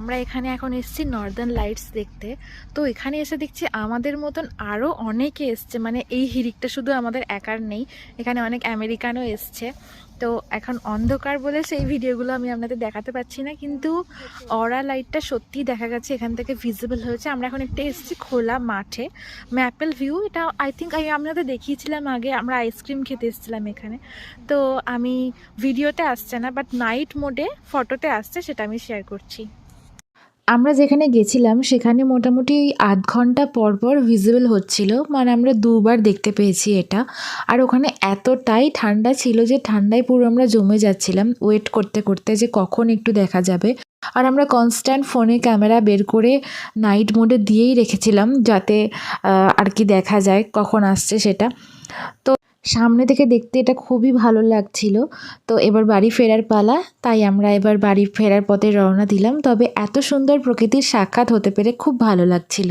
আমরা এখানে এখন এসেছি নর্দার্ন লাইটস দেখতে। তো এখানে এসে দেখছি আমাদের মতন আরও অনেকে এসছে, মানে এই হিড়িকটা শুধু আমাদের একার নেই, এখানে অনেক আমেরিকানও এসছে। তো এখন অন্ধকার বলে সেই ভিডিওগুলো আমি আপনাদের দেখাতে পাচ্ছি না, কিন্তু অরা লাইটটা সত্যিই দেখা গেছে এখান থেকে ভিজিবল হয়েছে। আমরা এখন একটা এসেছি খোলা মাঠে, ম্যাপেল ভিউ। এটা আই থিঙ্ক আমি আপনাদের দেখিয়েছিলাম আগে, আমরা আইসক্রিম খেতে এসেছিলাম এখানে। তো আমি ভিডিওতে আসছে না, বাট নাইট মোডে ফটোতে আসছে, সেটা আমি শেয়ার করছি। আমরা যেখানে গেছিলাম সেখানে মোটামুটি ৮ ঘন্টা পর পর ভিজিবল হচ্ছিল, মানে আমরা দুবার দেখতে পেয়েছি এটা। আর ওখানে এতটাই ঠান্ডা ছিল যে ঠান্ডায় পুরো আমরা জমে যাচ্ছিলাম ওয়েট করতে করতে যে কখন একটু দেখা যাবে। আর আমরা কনস্ট্যান্ট ফোনে ক্যামেরা বের করে নাইট মোডে দিয়েই রেখেছিলাম যাতে আর কি দেখা যায় কখন আসছে সেটা। তো সামনে থেকে দেখতে এটা খুবই ভালো লাগছিল। তো এবার বাড়ি ফেরার পালা, তাই আমরা এবার বাড়ি ফেরার পথে রওনা দিলাম। তবে এত সুন্দর প্রকৃতির সাক্ষাৎ হতে পেরে খুব ভালো লাগছিল।